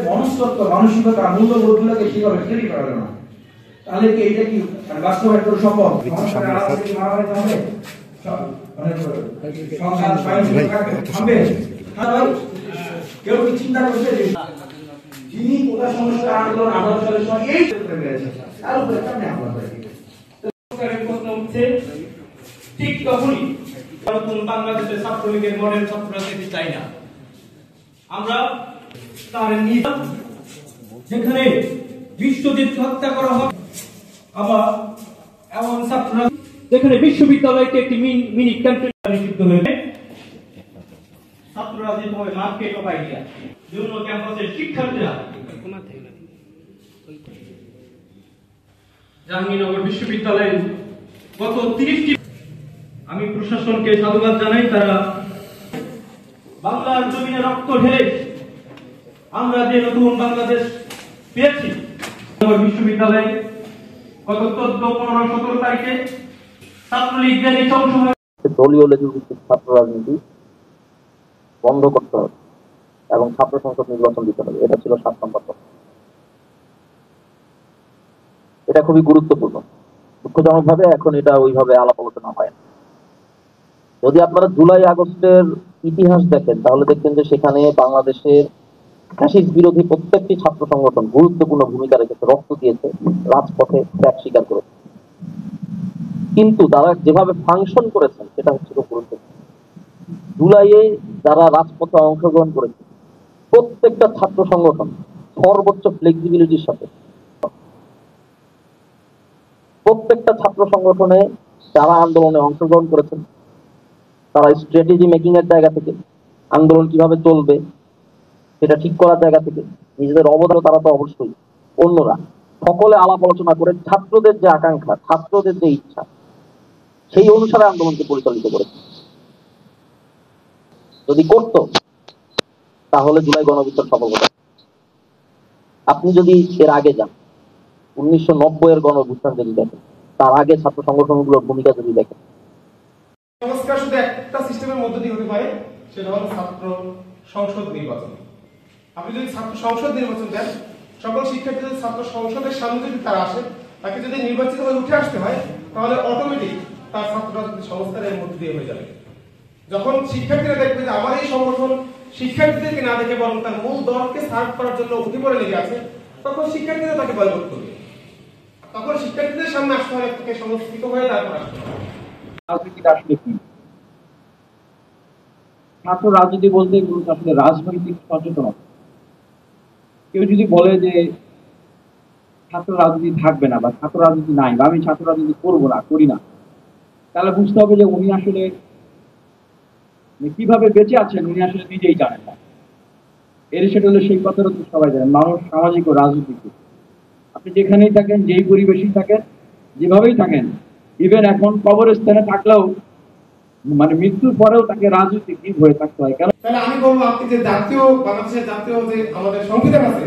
মনস্তত্ত্ব মানসিকতা মূল্যবোধগুলোকে কিভাবে তৈরি করা গেল না, তাহলে কি এটা কি বাস্তবায়ন করা সম্ভব? কেউ কি চিন্তা করছে যে যিনি কোটা সংস্কার আন্দোলন 18 সালের সময় এই করে গেছে তার উপরে কেমনে হামলা করে সংস্কারের প্রশ্ন উঠছে ঠিক তখনই নতুন বাংলাদেশের ছাত্রলীগের মডেল ছাত্র রাজনীতি চাই না আমরা। তার যেখানে বিশ্বজিৎ হত্যা করা হয়, আবার এমন ছাত্র যেখানে বিশ্ববিদ্যালয়কে একটি মিনি ক্যাম্পাস নিষিদ্ধ হয়েছে, ছাত্র রাজনীতি হবে মার্কেট অফ আইডিয়া, বিভিন্ন ক্যাম্পাসের শিক্ষার্থীরা জাহাঙ্গীরনগর বিশ্ববিদ্যালয়ের গত 30টি আমি প্রশাসনকে সাধুবাদ জানাই, তারা বাংলার জমিনে রক্ত ঢেলে আমরা যে নতুন বাংলাদেশ পেয়েছি। বিশ্ববিদ্যালয়ে গত 14, 15, 17 তারিখে ছাত্রলীগ যে দলীয় লেজুভিত্তিক ছাত্র রাজনীতি বন্ধ করতে হবে এবং ছাত্র সংসদ নির্বাচন দিতে হবে, এটা ছিল 7 নম্বর কথা। এটা খুবই গুরুত্বপূর্ণ। দুঃখজনকভাবে এখন এটা ওইভাবে আলাপ আলোচনা হয় না। যদি আপনারা জুলাই আগস্টের ইতিহাস দেখেন তাহলে দেখবেন যে সেখানে বাংলাদেশের ফ্যাসিস্ট বিরোধী প্রত্যেকটি ছাত্র সংগঠন গুরুত্বপূর্ণ ভূমিকা রেখেছে, রক্ত দিয়েছে, রাজপথে ত্যাগ স্বীকার করেছে। কিন্তু তারা যেভাবে ফাংশন করেছেন সেটা হচ্ছে খুব গুরুত্বপূর্ণ। জুলাইয়ে যারা রাজপথে অংশগ্রহণ করেছে প্রত্যেকটা ছাত্র সংগঠন সর্বোচ্চ ফ্লেক্সিবিলিটির সাথে, প্রত্যেকটা ছাত্র সংগঠনে যারা আন্দোলনে অংশগ্রহণ করেছেন তারা স্ট্র্যাটেজি মেকিং এর জায়গা থেকে, আন্দোলন কিভাবে চলবে সেটা ঠিক করার জায়গা থেকে নিজেদের অবদান, তারা তো অবশ্যই অন্যরা সকলে আলাপ আলোচনা করে ছাত্রদের যে আকাঙ্ক্ষা, ছাত্রদের যে ইচ্ছা, সেই অনুসারে আন্দোলনকে পরিচালিত করেছে। যদি করত তাহলে জুলাই গণঅভ্যুত্থান সফল হতো। আপনি যদি এর আগে যান 1990 এর গণঅভ্যুত্থান যদি দেখেন, তার আগে ছাত্র সংগঠনগুলোর ভূমিকা যদি দেখেন, সংস্কার শুধু একটা সিস্টেমের মধ্যে দিয়ে হতে পারে, সেটা হলো ছাত্র সংসদ নির্বাচন। আপনি যদি ছাত্র সংসদ নির্বাচন দেন, সকল শিক্ষার্থী যদি ছাত্র সংসদের সামনে যদি তারা আসে, তাকে যদি নির্বাচিত হয়ে উঠে আসতে হয়, তাহলে অটোমেটিক তার ছাত্র রাজনীতি সংস্কারের মধ্যে দিয়ে হয়ে যাবে। যখন শিক্ষার্থীরা দেখবে যে আমার এই সংগঠন শিক্ষার্থীদেরকে না দেখে বরং তার মূল দলকে সার্ভ করার জন্য উঠে পড়ে লেগে আছে, তখন শিক্ষার্থীরা তাকে বয়কট করবে। তখন শিক্ষার্থীদের সামনে আসতে হবে, তাকে সংস্কৃত হয়ে তারপর আসতে হবে। রাজনীতিটা আসলে কি? ছাত্র রাজনীতি বলতে আসলে রাজনৈতিক সচেতনতা। কেউ যদি বলে যে ছাত্র রাজনীতি থাকবে না বা ছাত্র রাজনীতি নাই বা আমি ছাত্র রাজনীতি করবো না, করি না, তাহলে বুঝতে হবে যে উনি আসলে কিভাবে বেঁচে আছেন উনি আসলে নিজেই জানেন না। এর সেটা হলো সেই কথাটা তো সবাই জানেন, মানুষ সামাজিক ও রাজনৈতিক। আপনি যেখানেই থাকেন, যেই পরিবেশেই থাকেন, যেভাবেই থাকেন, ইভেন এখন কবরস্থানে থাকলেও মানে মৃত্যুর পরেও তাকে রাজনৈতিক হয়ে থাকতে হয়। তাহলে আমি বলবো, আপনি যে জাতীয় বাংলাদেশের জাতীয় যে আমাদের সংবিধান আছে